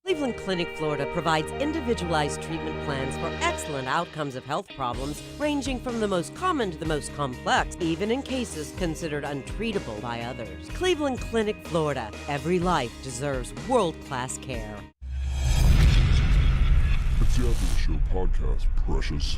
Cleveland Clinic, Florida provides individualized treatment plans for excellent outcomes of health problems ranging from the most common to the most complex, even in cases considered untreatable by others. Cleveland Clinic, Florida. Every life deserves world-class care. It's the ATS Show Podcast, precious.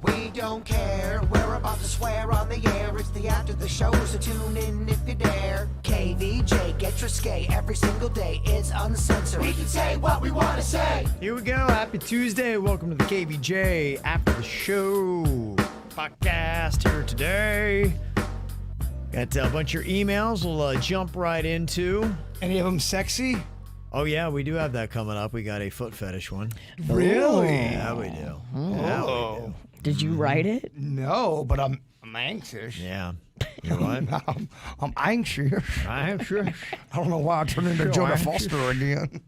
We don't care, we're about to swear on the air. It's the after the show, so tune in if you dare. KVJ, get risque every single day. It's uncensored. We can say what we want to say. Here we go. Happy Tuesday. Welcome to the KVJ After the Show Podcast here today. Got a bunch of your emails we'll jump right into. Any of them sexy? Oh, yeah, we do have that coming up. We got a foot fetish one. Really? Yeah, we do. Yeah, we do. Did you write it? No, but I'm anxious. Yeah. You know what? I'm anxious. I'm sure. I don't know why I turned into Jonah Foster again.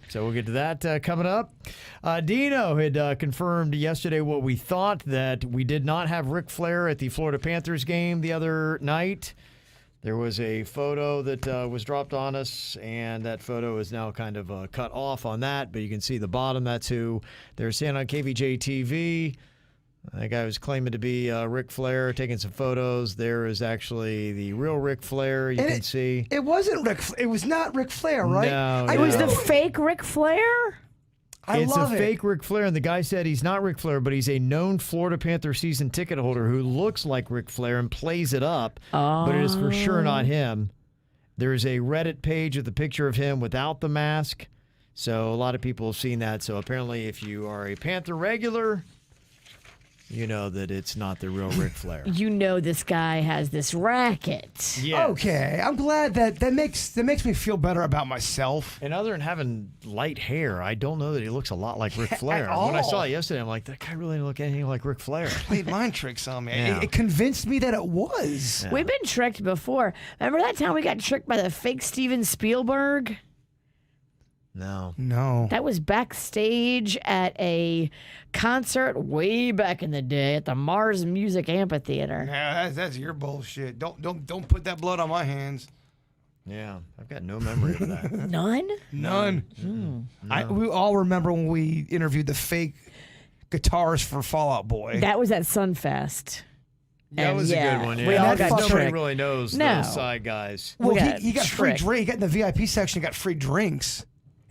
So we'll get to that coming up. Dino had confirmed yesterday what we thought, that we did not have Ric Flair at the Florida Panthers game the other night. There was a photo that was dropped on us, and that photo is now kind of cut off on that, but you can see the bottom. That's who they're saying on KVJ TV. That guy was claiming to be Ric Flair, taking some photos. There is actually the real Ric Flair. You can see. It wasn't Ric. It was not Ric Flair, right? No, It was the fake Ric Flair? It's love a it. fake Ric Flair, and the guy said he's not Ric Flair, but he's a known Florida Panther season ticket holder who looks like Ric Flair and plays it up, but it is for sure not him. There's a Reddit page with a picture of him without the mask, so a lot of people have seen that. So apparently if you are a Panther regular, you know that it's not the real Ric Flair. You know this guy has this racket. Yes. Okay, I'm glad that makes me feel better about myself. And other than having light hair, I don't know that he looks a lot like Ric Flair. At When I all. saw it yesterday, I'm like, that guy really didn't look anything like Ric Flair. Played mind tricks on me. Yeah. It convinced me that it was. Yeah. We've been tricked before. Remember that time we got tricked by the fake Steven Spielberg? No. No. That was backstage at a concert way back in the day at the Mars Music Amphitheater. Yeah, that's your bullshit. Don't put that blood on my hands. Yeah, I've got no memory of that. None? None. We all remember when we interviewed the fake guitarist for Fall Out Boy. That was at Sunfest. That And was a good one. Yeah. we all That got fucker- Nobody tricked. really knows No. those side guys. Well, We got he got free tricked. drink. He got in the VIP section. He got free drinks,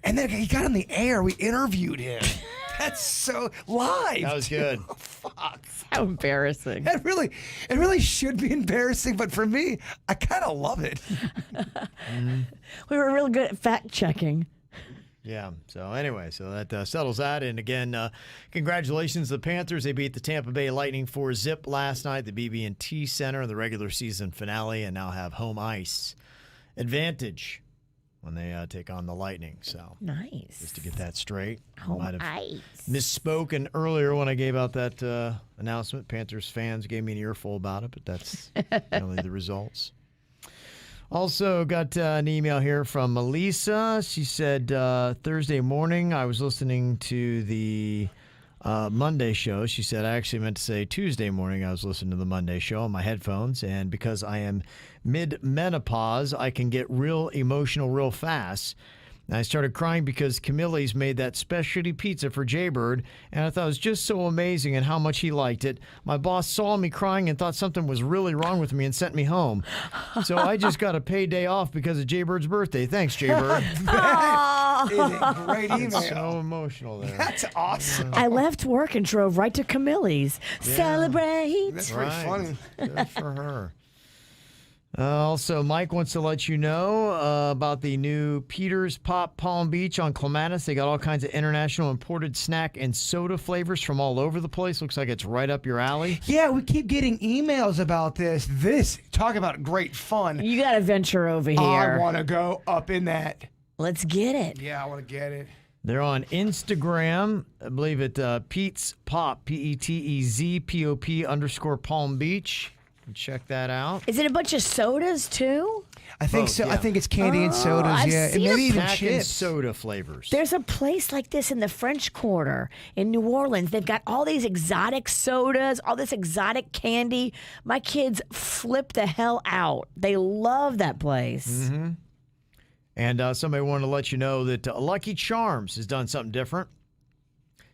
and then he got on the air. We interviewed him. That's so live. That was good. Fuck. How embarrassing. It really should be embarrassing, but for me, I kind of love it. We were real good at fact checking. Yeah. So anyway, so that settles that. And again, congratulations to the Panthers. They beat the Tampa Bay Lightning 4-0 last night, the BB&T Center in the regular season finale, and now have home ice advantage when they take on the Lightning. So Nice. just to get that straight, I Home might have ice. misspoken earlier when I gave out that announcement. Panthers fans gave me an earful about it, but that's only the results. Also got an email here from Melissa. She said, Thursday morning I was listening to the Monday show. She said, I actually meant to say Tuesday morning I was listening to the Monday show on my headphones, and because I am mid-menopause, I can get real emotional real fast. And I started crying because Camille's made that specialty pizza for Jaybird, and I thought it was just so amazing and how much he liked it. My boss saw me crying and thought something was really wrong with me and sent me home. So I just got a paid day off because of Jaybird's birthday. Thanks, Jaybird. That is a great email. So emotional there. That's awesome. I left work and drove right to Camille's. Celebrate. That's pretty funny. Good for her. Also, Mike wants to let you know about the new Peter's Pop Palm Beach on Clematis. They got all kinds of international imported snack and soda flavors from all over the place. Looks like it's right up your alley. Yeah, we keep getting emails about this. Talk about great fun. You got to venture over here. I want to go up in that. Let's get it. Yeah, I want to get it. They're on Instagram. I believe it Pete's Pop, PETEZPOP _Palm Beach. Check that out. Is it a bunch of sodas too? I think Both, so. yeah. I think it's candy and sodas. I've Yeah, and seen maybe even Snack and chips. soda flavors. There's a place like this in the French Quarter in New Orleans. They've got all these exotic sodas, all this exotic candy. My kids flip the hell out. They love that place. And somebody wanted to let you know that Lucky Charms has done something different.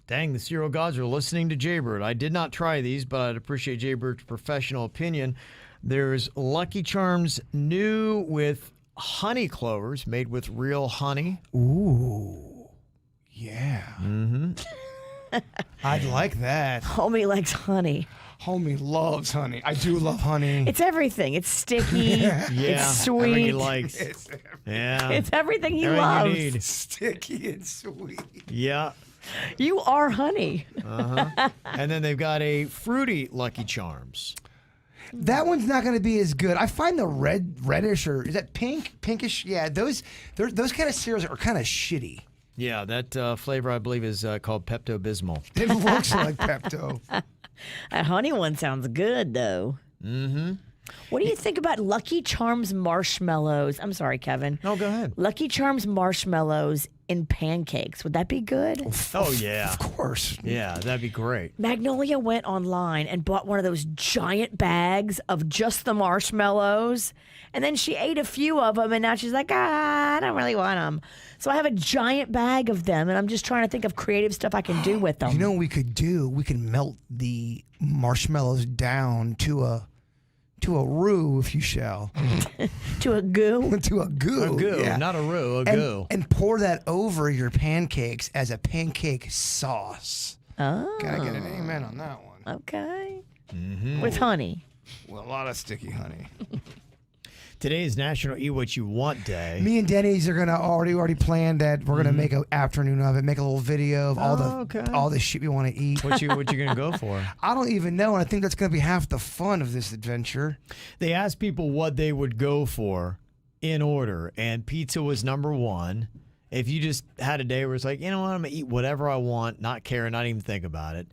Dang, the cereal gods are listening to Jaybird. I did not try these, but I'd appreciate Jaybird's professional opinion. There's Lucky Charms new with honey clovers made with real honey. Ooh. Yeah. Mm-hmm. I'd like that. Homie likes honey. Homie loves honey. I do love honey. It's everything. It's sticky. It's sweet. Everything he likes. Yeah. It's everything he Everything loves. you need. Sticky and sweet. Yeah. You are honey. And then they've got a fruity Lucky Charms. That one's not going to be as good. I find the reddish, or is that pinkish? Yeah, those kind of cereals are kind of shitty. Yeah, that flavor I believe is called Pepto-Bismol. It looks like Pepto. That honey one sounds good, though. Mm-hmm. What do you think about Lucky Charms marshmallows? I'm sorry, Kevin. No, go ahead. Lucky Charms marshmallows in pancakes. Would that be good? Oh, yeah. Of course. Yeah, that'd be great. Magnolia went online and bought one of those giant bags of just the marshmallows. And then she ate a few of them, and now she's like, I don't really want them. So I have a giant bag of them, and I'm just trying to think of creative stuff I can do with them. You know what we could do? We can melt the marshmallows down to a roux, if you shall. To a goo? To a goo. A goo, yeah. not a roux, a goo. And pour that over your pancakes as a pancake sauce. Oh. Gotta get an amen on that one. Okay. Mm-hmm. With honey. Well, a lot of sticky honey. Today is National Eat What You Want Day. Me and Denny's are gonna already planned that we're gonna make an afternoon of it, make a little video of all the shit we want to eat. What you gonna go for? I don't even know, and I think that's gonna be half the fun of this adventure. They asked people what they would go for in order, and pizza was number one. If you just had a day where it's like, you know what, I'm gonna eat whatever I want, not care, not even think about it.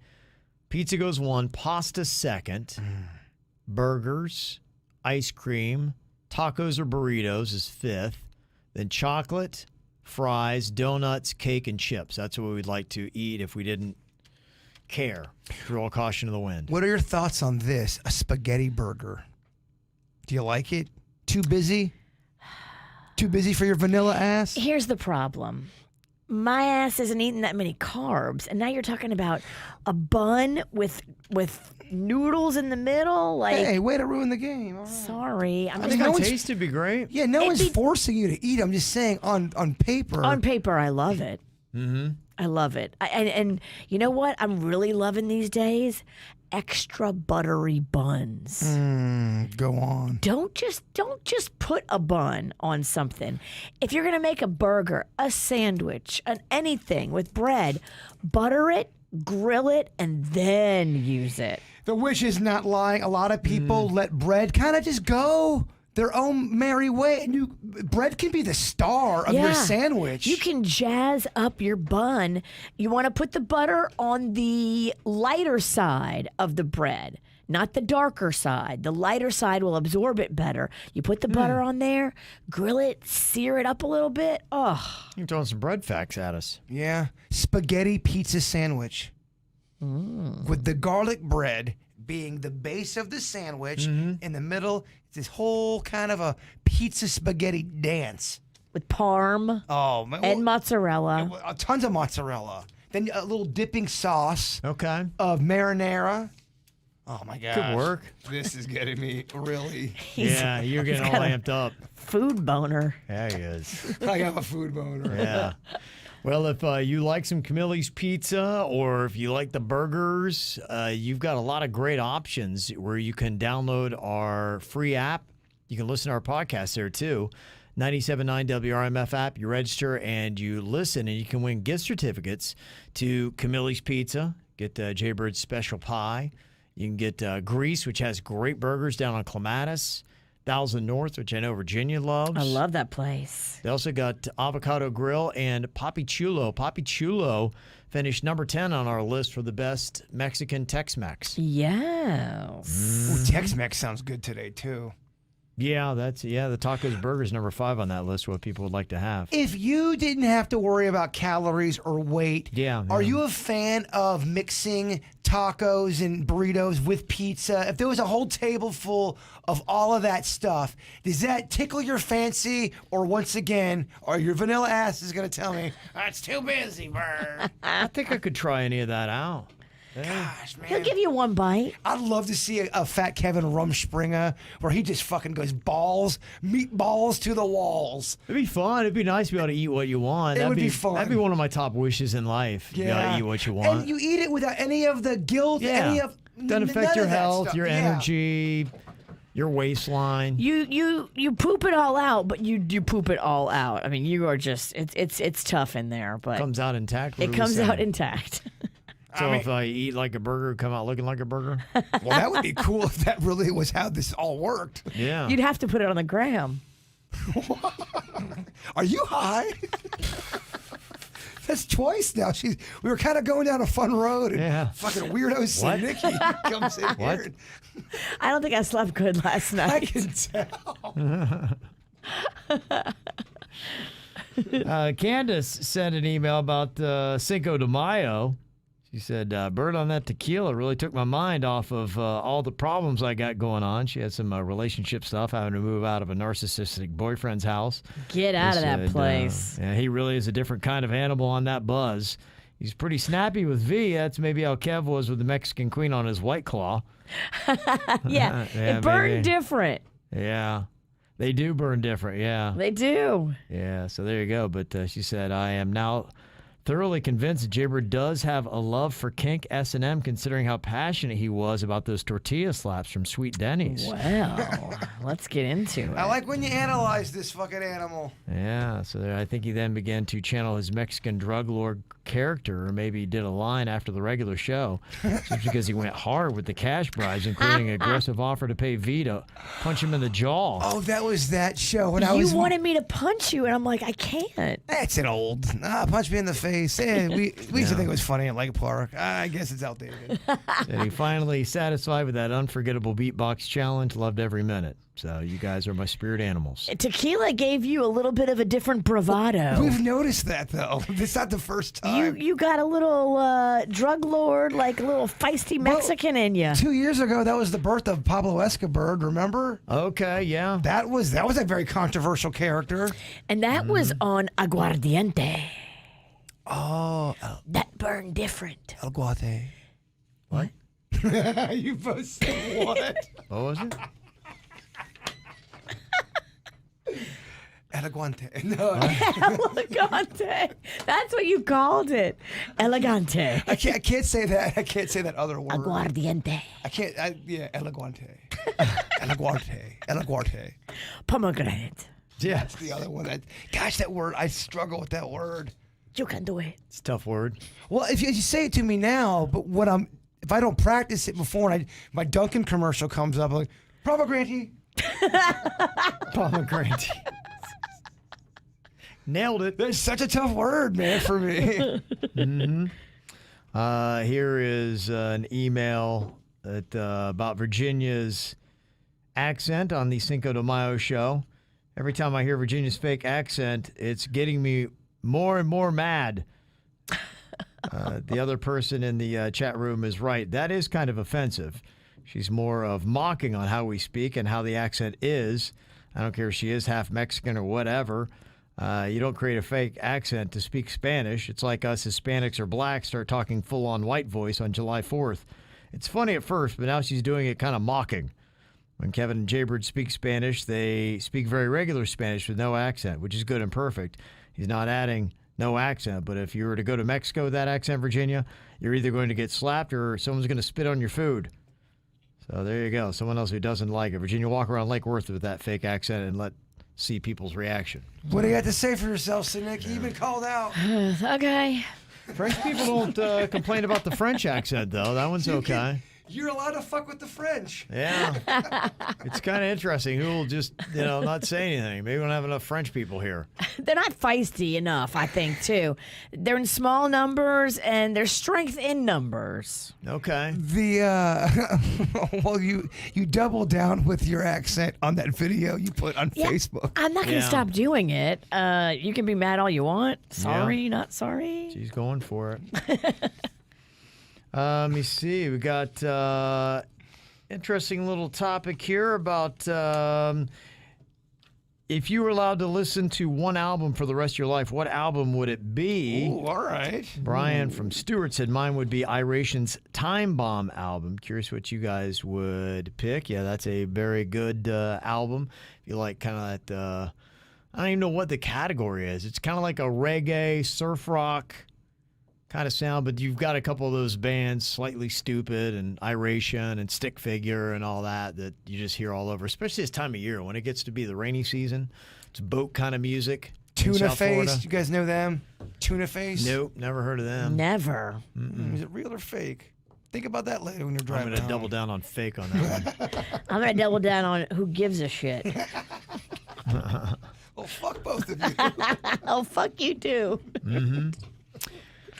Pizza goes one, pasta second, burgers, ice cream, tacos or burritos is fifth, then chocolate, fries, donuts, cake, and chips. That's what we'd like to eat if we didn't care. Throw all caution to the wind. What are your thoughts on this? A spaghetti burger. Do you like it? Too busy? Too busy for your vanilla ass? Here's the problem. My ass isn't eating that many carbs, and now you're talking about a bun with noodles in the middle. Like, Hey, way to ruin the game. All right. sorry, I think on taste it'd be great. Yeah, no one's forcing you to eat. I'm just saying on paper. On paper, I love it. Mm-hmm. I love it. And you know what I'm really loving these days? Extra buttery buns. Go on. Don't just put a bun on something. If you're gonna make a burger, a sandwich, anything with bread, butter it, grill it, and then use it. The wish is not lying. A lot of people let bread kind of just go their own merry way. And bread can be the star of your sandwich. You can jazz up your bun. You want to put the butter on the lighter side of the bread, not the darker side. The lighter side will absorb it better. You put the butter on there, grill it, sear it up a little bit. Oh, You're throwing some bread facts at us. Yeah. Spaghetti pizza sandwich. With the garlic bread being the base of the sandwich. In the middle, it's this whole kind of a pizza spaghetti dance. with parm and mozzarella. Tons of mozzarella. Then a little dipping sauce of marinara. Oh, my gosh. Good work. This is getting me really... Yeah, you're getting all amped up. Food boner. Yeah, he is. I got a food boner. Yeah. Well, if you like some Camille's Pizza or if you like the burgers, you've got a lot of great options where you can download our free app. You can listen to our podcast there, too. 97.9 WRMF app. You register and you listen, and you can win gift certificates to Camille's Pizza. Get Jaybird's Special Pie. You can get Grease, which has great burgers down on Clematis. Thousand North, which I know Virginia loves. I love that place. They also got Avocado Grill and Papi Chulo. Papi Chulo finished number 10 on our list for the best Mexican Tex-Mex. Yes. Ooh, Tex-Mex sounds good today, too. Yeah, the tacos burgers number 5 on that list. What people would like to have. If you didn't have to worry about calories or weight, are you a fan of mixing tacos and burritos with pizza? If there was a whole table full of all of that stuff, does that tickle your fancy? Or once again, or your vanilla ass is going to tell me, it's too busy, Bird? I think I could try any of that out. Gosh, man. He'll give you one bite. I'd love to see a Fat Kevin Rumspringa where he just fucking goes meatballs to the walls. It'd be fun. It'd be nice to be able to eat what you want. It would be fun. That'd be one of my top wishes in life. Yeah. Be able to eat what you want. And you eat it without any of the guilt, Doesn't affect your health, your energy, your waistline. You poop it all out, but you poop it all out. I mean, you are just it's tough in there, but comes out intact. It comes out intact. So if I eat like a burger, come out looking like a burger? Well, that would be cool if that really was how this all worked. Yeah. You'd have to put it on the gram. Are you high? That's twice now. We were kind of going down a fun road, and fucking weirdo Nikki comes in here. I don't think I slept good last night. I can tell. Candace sent an email about Cinco de Mayo. She said, Bird, on that tequila really took my mind off of all the problems I got going on. She had some relationship stuff, having to move out of a narcissistic boyfriend's house. Get out of that place. Yeah, he really is a different kind of animal on that buzz. He's pretty snappy with V. That's maybe how Kev was with the Mexican Queen on his White Claw. Yeah, it burned different. Yeah. They do burn different, yeah. They do. Yeah, so there you go. But she said, I am now thoroughly convinced that Jaybird does have a love for kink S&M, considering how passionate he was about those tortilla slaps from Sweet Denny's. Well, let's get into it. I like when you analyze this fucking animal. Yeah, so I think he then began to channel his Mexican drug lord character, or maybe he did a line after the regular show, just because he went hard with the cash bribes, including an aggressive offer to pay V to punch him in the jaw. Oh, that was that show. You wanted me to punch you, and I'm like, I can't. That's an old. Punch me in the face. We used to think it was funny at Lake Park. I guess it's outdated. And he finally satisfied with that unforgettable beatbox challenge. Loved every minute. So you guys are my spirit animals. Tequila gave you a little bit of a different bravado. We've noticed that, though. It's not the first time. You got a little drug lord, like a little feisty Mexican in you. 2 years ago, that was the birth of Pablo Escobar, remember? Okay, yeah. That was a very controversial character. And that was on Aguardiente. Oh. That burned different. El Guate. What? You both said what? What was it? Elegante. No. Elegante. That's what you called it. Elegante. I can't say that. I can't say that other word. Aguardiente. I can't. Elegante. Elegante. Pomegranate. Yeah. That's the other one. Gosh, that word. I struggle with that word. You can do it. It's a tough word. Well, if you say it to me now, but if I don't practice it before, and my Dunkin' commercial comes up, I'm like, pomegranate. Pomegranate. Nailed it. That's such a tough word, man, for me. Mm-hmm. Here is an email about Virginia's accent on the Cinco de Mayo show. Every time I hear Virginia's fake accent, it's getting me more and more mad. The other person in the chat room is right. That is kind of offensive. She's more of mocking on how we speak and how the accent is. I don't care if she is half Mexican or whatever. You don't create a fake accent to speak Spanish. It's like us Hispanics or blacks start talking full-on white voice on July 4th. It's funny at first, but now she's doing it kind of mocking. When Kevin and Jaybird speak Spanish, they speak very regular Spanish with no accent, which is good and perfect. He's not adding no accent, but if you were to go to Mexico with that accent, Virginia, you're either going to get slapped or someone's going to spit on your food. So there you go. Someone else who doesn't like it. Virginia, walk around Lake Worth with that fake accent and see people's reaction. What do you have to say for yourself, Nick? You've been called out. Okay. French people don't complain about the French accent, though. That one's okay. You're allowed to fuck with the French. Yeah. It's kind of interesting. Who will just, not say anything? Maybe we don't have enough French people here. They're not feisty enough, I think, too. They're in small numbers, and there's strength in numbers. Okay. Well, you double down with your accent on that video you put on Facebook. I'm not going to stop doing it. You can be mad all you want. Sorry, not sorry. She's going for it. Let me see. We got interesting little topic here about if you were allowed to listen to one album for the rest of your life, what album would it be? Ooh, all right. Brian from Stewart said mine would be Iration's Time Bomb album. Curious what you guys would pick. Yeah, that's a very good album. If you like kind of that, I don't even know what the category is. It's kind of like a reggae, surf rock kind of sound, but you've got a couple of those bands, Slightly Stupid and Iration and Stick Figure and all that you just hear all over, especially this time of year when it gets to be the rainy season. It's boat kind of music. Tuna Face, you guys know them? Tuna Face? Nope, never heard of them. Never. Is it real or fake? Think about that later when you're driving. I'm going to double down on fake on that one. I'm going to double down on who gives a shit. Well, fuck both of you. Oh, fuck you too. Mm-hmm.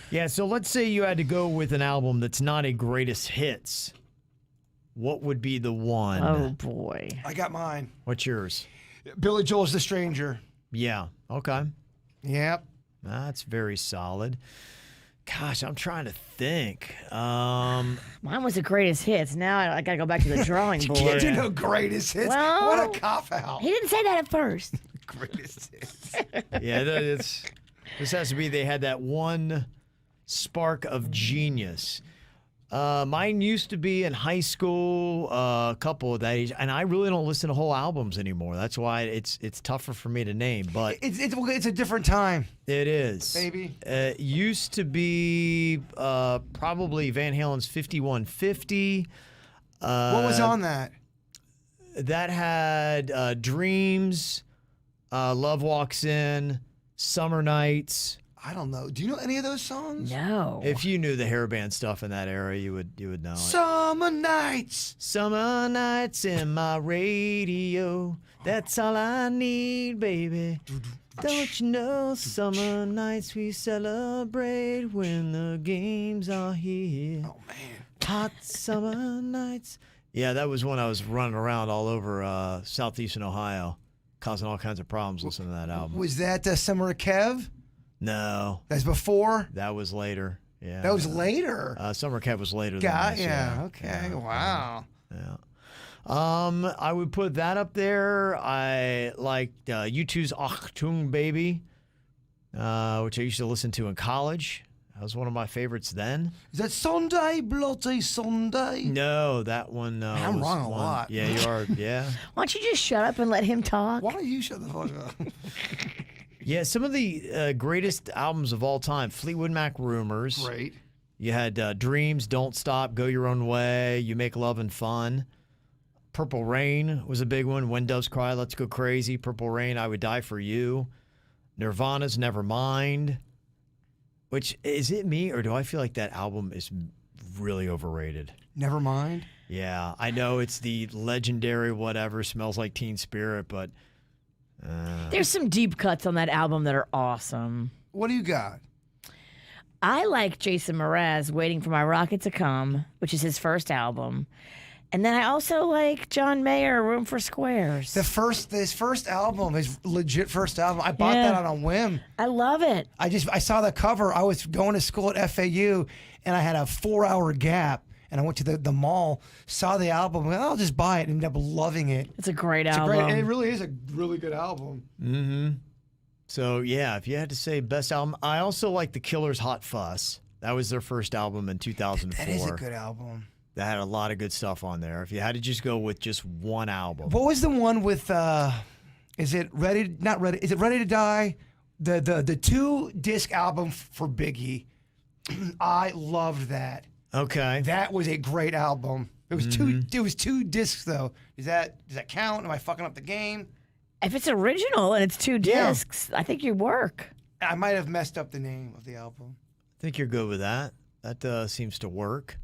Yeah, so let's say you had to go with an album that's not a greatest hits. What would be the one? Oh, boy. I got mine. What's yours? Billy Joel's The Stranger. Yeah, okay. Yep. That's very solid. Gosh, I'm trying to think. Mine was the greatest hits. Now I got to go back to the drawing board. Can't do no greatest hits. Well, what a cop-out. He didn't say that at first. Greatest hits. Yeah, this has to be, they had that one spark of genius. Mine used to be in high school, a couple of that age, and I really don't listen to whole albums anymore. That's why it's tougher for me to name. But it's a different time. It is. Baby. It used to be probably Van Halen's 5150. What was on that? That had Dreams, Love Walks In, Summer Nights. I don't know. Do you know any of those songs? No. If you knew the hairband stuff in that era, you would know it. Summer Nights. Summer nights in my radio. That's all I need, baby. Don't you know summer nights we celebrate when the games are here. Oh, man. Hot summer nights. Yeah, that was when I was running around all over southeastern Ohio, causing all kinds of problems listening to that album. Was that Summer of Kev? No. That's before? That was later. Yeah. That was later? Summer Kev was later than this. Yeah. Okay. Wow. Yeah. I would put that up there. I liked U2's Achtung Baby, which I used to listen to in college. That was one of my favorites then. Is that Sunday, Bloody Sunday? No, that one. I'm wrong a lot. Yeah, you are. Yeah. Why don't you just shut up and let him talk? Why don't you shut the fuck up? Yeah, some of the greatest albums of all time. Fleetwood Mac Rumors. Great. You had Dreams, Don't Stop, Go Your Own Way, You Make Love and Fun. Purple Rain was a big one. When Doves Cry, Let's Go Crazy. Purple Rain, I Would Die for You. Nirvana's Nevermind. Which, is it me, or do I feel like that album is really overrated? Never mind. Yeah, I know it's the legendary whatever, Smells Like Teen Spirit, but... There's some deep cuts on that album that are awesome. What do you got? I like Jason Mraz, Waiting for My Rocket to Come, which is his first album. And then I also like John Mayer, Room for Squares. His first album, his legit first album. I bought that on a whim. I love it. I saw the cover. I was going to school at FAU, and I had a 4-hour gap. And I went to the mall, saw the album, and I'll just buy it, and ended up loving it. It's a great album. And it really is a really good album. Mm-hmm. So, yeah, if you had to say best album, I also like The Killers' Hot Fuss. That was their first album in 2004. That is a good album. That had a lot of good stuff on there. If you had to just go with just one album. What was the one with, is it Ready to Die? The 2-disc album for Biggie. I loved that. Okay. That was a great album. It was It was 2 discs though. Does that count? Am I fucking up the game? If it's original and it's 2 discs, I think you work. I might have messed up the name of the album. I think you're good with that. That seems to work.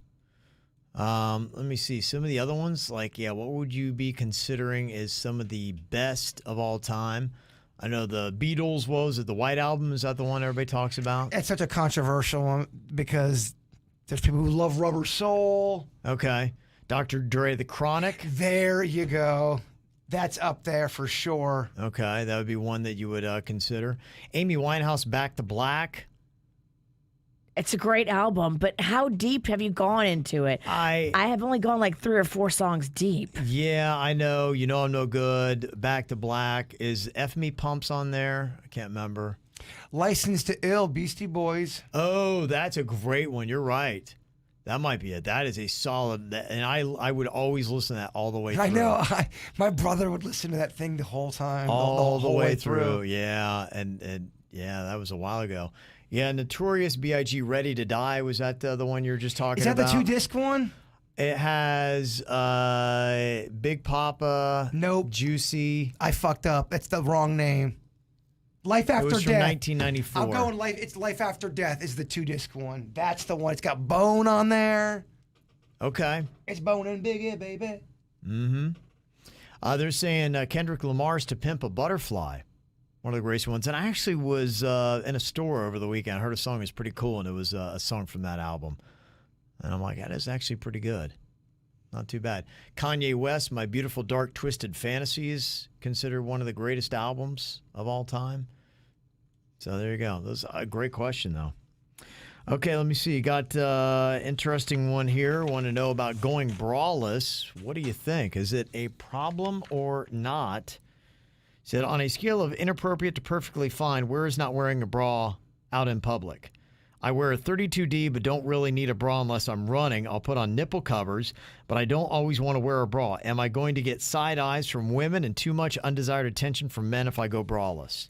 Let me see. Some of the other ones, like, what would you be considering as some of the best of all time? I know the Beatles, what was it, the White Album? Is that the one everybody talks about? It's such a controversial one because there's people who love Rubber Soul. Okay. Dr. Dre, The Chronic. There you go. That's up there for sure. Okay, that would be one that you would consider. Amy Winehouse, Back to Black. It's a great album, but how deep have you gone into it? I have only gone like 3 or 4 songs deep. Yeah, I know. You know I'm no good. Back to Black. Is F Me Pumps on there? I can't remember. License to Ill, Beastie Boys. Oh, that's a great one. You're right. That might be it. That is a solid, and I would always listen to that all the way through. I know. My brother would listen to that thing the whole time. All the whole way through. Yeah, and yeah, that was a while ago. Yeah, Notorious B.I.G. Ready to Die. Was that the one you were just talking about? Is that the 2-disc one? It has Big Papa. Nope. Juicy. I fucked up. That's the wrong name. Life After Death. It was Death. from 1994. I'm going it's Life After Death is the 2-disc one. That's the one. It's got Bone on there. Okay. It's Bone and Biggie, baby. Mm-hmm. They're saying Kendrick Lamar's To Pimp a Butterfly. One of the greatest ones. And I actually was in a store over the weekend. I heard a song that was pretty cool, and it was a song from that album. And I'm like, that is actually pretty good. Not too bad. Kanye West, My Beautiful Dark Twisted Fantasy is considered one of the greatest albums of all time. So there you go. That's a great question, though. Okay, let me see. You got interesting one here. Want to know about going braless. What do you think? Is it a problem or not? Said, on a scale of inappropriate to perfectly fine, where is not wearing a bra out in public? I wear a 32D, but don't really need a bra unless I'm running. I'll put on nipple covers, but I don't always want to wear a bra. Am I going to get side eyes from women and too much undesired attention from men if I go braless?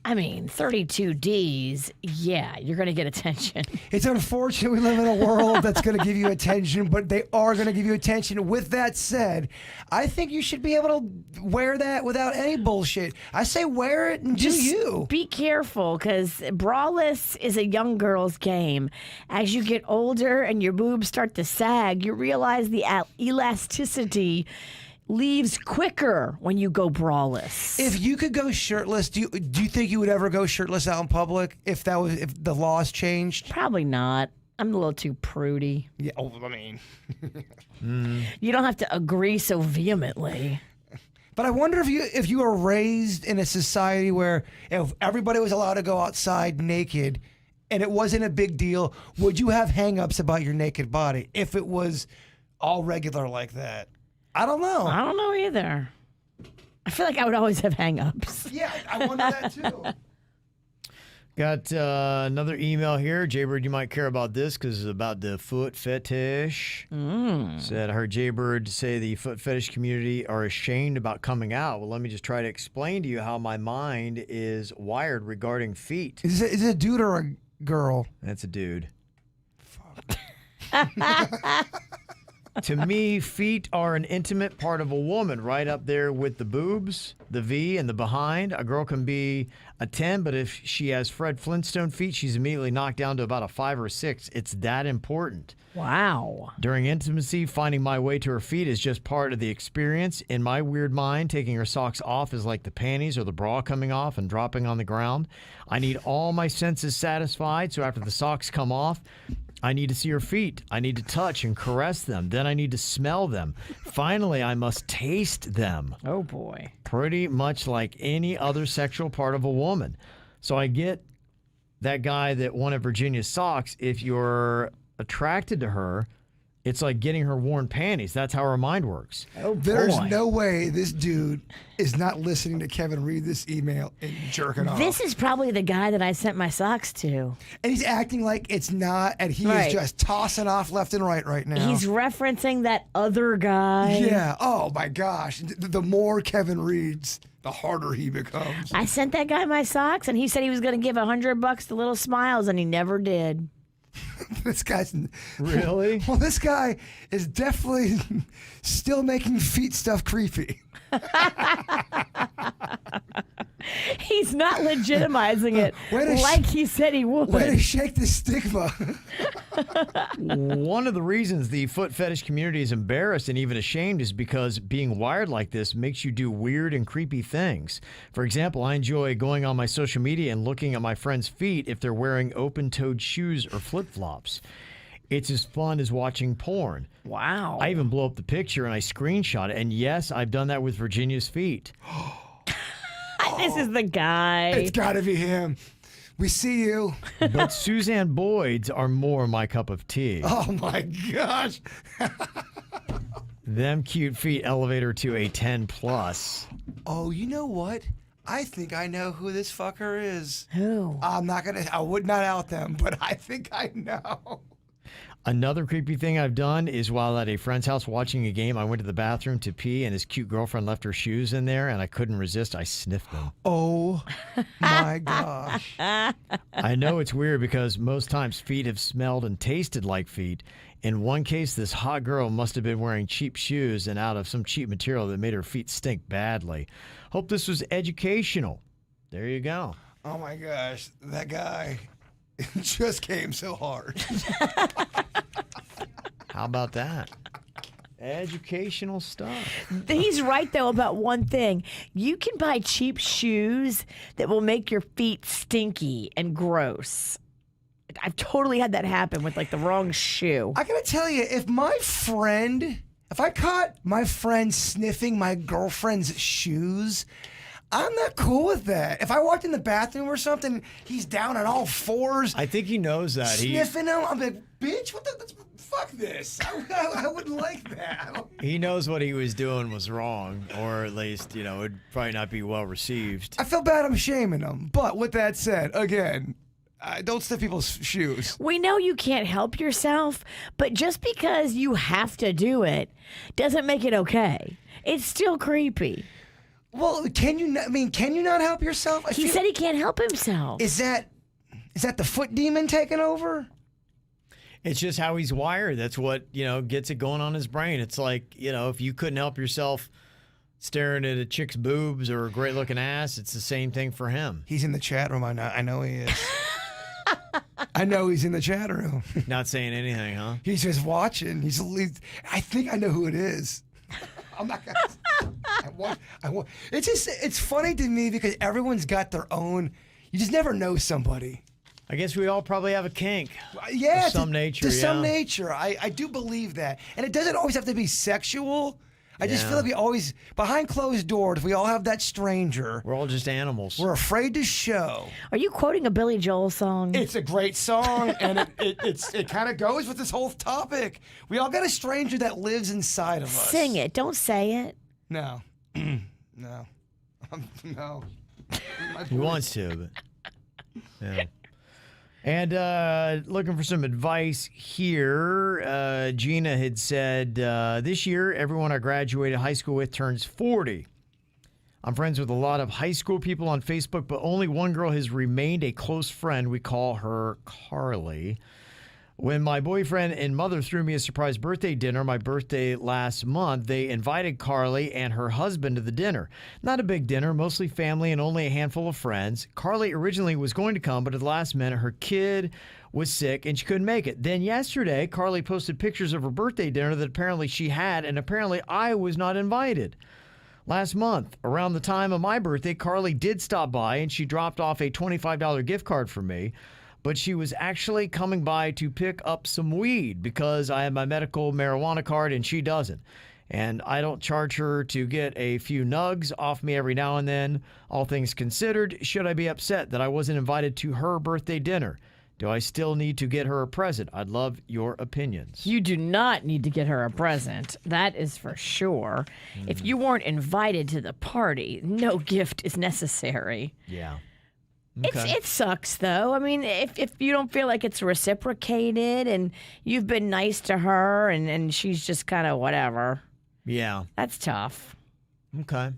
I mean, 32Ds, yeah, you're going to get attention. It's unfortunate we live in a world that's going to give you attention, but they are going to give you attention. With that said, I think you should be able to wear that without any bullshit. I say wear it and Just do you. Be careful, because braless is a young girl's game. As you get older and your boobs start to sag, you realize the elasticity leaves quicker when you go braless. If you could go shirtless, do you think you would ever go shirtless out in public if the laws changed? Probably not. I'm a little too prudy. Yeah, I mean. You don't have to agree so vehemently. But I wonder if you were raised in a society where if everybody was allowed to go outside naked and it wasn't a big deal, would you have hang-ups about your naked body if it was all regular like that? I don't know. I don't know either. I feel like I would always have hang-ups. Yeah, I wonder that too. Got another email here. Jaybird, you might care about this because it's about the foot fetish. Said, I heard Jaybird say the foot fetish community are ashamed about coming out. Well, let me just try to explain to you how my mind is wired regarding feet. Is it a dude or a girl? That's a dude. To me, feet are an intimate part of a woman, right up there with the boobs, the V, and the behind. A girl can be a 10, but if she has Fred Flintstone feet, she's immediately knocked down to about a 5 or a 6. It's that important. Wow. During intimacy, finding my way to her feet is just part of the experience. In my weird mind, taking her socks off is like the panties or the bra coming off and dropping on the ground. I need all my senses satisfied, so after the socks come off, I need to see her feet. I need to touch and caress them. Then I need to smell them. Finally, I must taste them. Oh, boy. Pretty much like any other sexual part of a woman. So I get that guy that wanted Virginia's socks. If you're attracted to her, it's like getting her worn panties. That's how her mind works. Oh, There's boy. no way this dude is not listening to Kevin read this email and jerking off. This is probably the guy that I sent my socks to. And he's acting like it's not, and he Right. is just tossing off left and right now. He's referencing that other guy. Yeah. Oh my gosh. The more Kevin reads, the harder he becomes. I sent that guy my socks, and he said he was going to give $100 to Little Smiles, and he never did. This guy's Really? Well, this guy is definitely still making feet stuff creepy. He's not legitimizing it like he said he would. Way to shake the stigma. One of the reasons the foot fetish community is embarrassed and even ashamed is because being wired like this makes you do weird and creepy things. For example, I enjoy going on my social media and looking at my friends' feet if they're wearing open-toed shoes or flip-flops. It's as fun as watching porn. Wow. I even blow up the picture and I screenshot it. And yes, I've done that with Virginia's feet. This is the guy. It's got to be him. We see you. But Suzanne Boyd's are more my cup of tea. Oh, my gosh. Them cute feet elevator to a 10 plus. Oh, you know what? I think I know who this fucker is. Who? I would not out them, but I think I know. Another creepy thing I've done is while at a friend's house watching a game, I went to the bathroom to pee and his cute girlfriend left her shoes in there and I couldn't resist. I sniffed them. Oh, my gosh. I know it's weird because most times feet have smelled and tasted like feet. In one case, this hot girl must have been wearing cheap shoes and out of some cheap material that made her feet stink badly. Hope this was educational. There you go. Oh, my gosh. That guy just came so hard. How about that? Educational stuff. He's right, though, about one thing. You can buy cheap shoes that will make your feet stinky and gross. I've totally had that happen with, like, the wrong shoe. I gotta tell you, if I caught my friend sniffing my girlfriend's shoes, I'm not cool with that. If I walked in the bathroom or something, he's down on all fours. I think he knows that. Sniffing them. I'm like, bitch, fuck this. I wouldn't like that. He knows what he was doing was wrong, or at least, it would probably not be well received. I feel bad I'm shaming him. But with that said, again, don't sniff people's shoes. We know you can't help yourself, but just because you have to do it doesn't make it okay. It's still creepy. Well, can you not help yourself? He said he can't help himself. Is that the foot demon taking over? It's just how he's wired. That's what, gets it going on his brain. It's like, if you couldn't help yourself staring at a chick's boobs or a great-looking ass, it's the same thing for him. He's in the chat room. I know he is. I know he's in the chat room. Not saying anything, huh? He's just watching. I think I know who it is. I'm not gonna. It's funny to me because everyone's got their own. You just never know somebody. I guess we all probably have a kink. Yeah, to some nature. To some nature, I do believe that, and it doesn't always have to be sexual. I just feel like we always, behind closed doors, we all have that stranger. We're all just animals. We're afraid to show. Are you quoting a Billy Joel song? It's a great song, and it kind of goes with this whole topic. We all got a stranger that lives inside of us. Sing it. Don't say it. No. No. No. He wants to, but yeah. And looking for some advice here, Gina had said, this year, everyone I graduated high school with turns 40. I'm friends with a lot of high school people on Facebook, but only one girl has remained a close friend. We call her Carly. When my boyfriend and mother threw me a surprise birthday dinner, my birthday last month, they invited Carly and her husband to the dinner. Not a big dinner, mostly family and only a handful of friends. Carly originally was going to come, but at the last minute, her kid was sick and she couldn't make it. Then yesterday, Carly posted pictures of her birthday dinner that apparently she had, and apparently I was not invited. Last month, around the time of my birthday, Carly did stop by and she dropped off a $25 gift card for me. But she was actually coming by to pick up some weed because I have my medical marijuana card and she doesn't. And I don't charge her to get a few nugs off me every now and then. All things considered, should I be upset that I wasn't invited to her birthday dinner? Do I still need to get her a present? I'd love your opinions. You do not need to get her a present. That is for sure. If you weren't invited to the party, no gift is necessary. Yeah. Okay. It sucks, though. I mean, if you don't feel like it's reciprocated and you've been nice to her and she's just kind of whatever. Yeah. That's tough. Okay.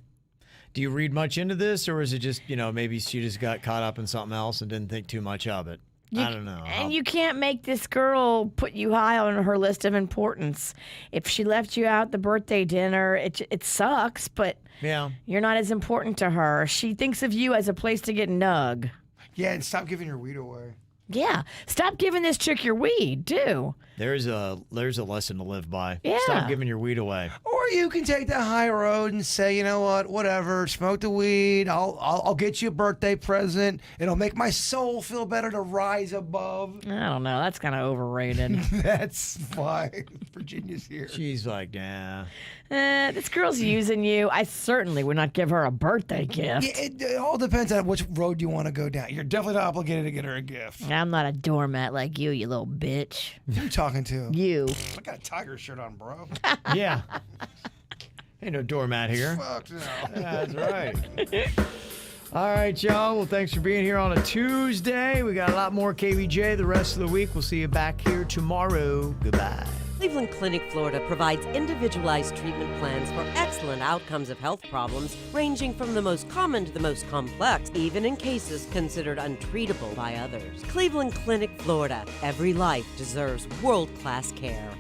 Do you read much into this, or is it just, maybe she just got caught up in something else and didn't think too much of it? I don't know. And you can't make this girl put you high on her list of importance. If she left you out the birthday dinner, it sucks, but Yeah. you're not as important to her. She thinks of you as a place to get nug. Yeah, and stop giving your weed away. Yeah. Stop giving this chick your weed, too. There's a lesson to live by. Yeah. Stop giving your weed away. Or you can take the high road and say, you know what, whatever, smoke the weed. I'll get you a birthday present. It'll make my soul feel better to rise above. I don't know. That's kind of overrated. That's fine. Virginia's here. She's like, nah. This girl's using you. I certainly would not give her a birthday gift. Yeah, it all depends on which road you want to go down. You're definitely not obligated to get her a gift. I'm not a doormat like you little bitch. Who you talking to? You. I got a Tiger shirt on, bro. Yeah. Ain't no doormat here. Fuck no. That's right. All right, y'all. Well, thanks for being here on a Tuesday. We got a lot more KVJ the rest of the week. We'll see you back here tomorrow. Goodbye. Cleveland Clinic, Florida provides individualized treatment plans for excellent outcomes of health problems ranging from the most common to the most complex, even in cases considered untreatable by others. Cleveland Clinic, Florida. Every life deserves world-class care.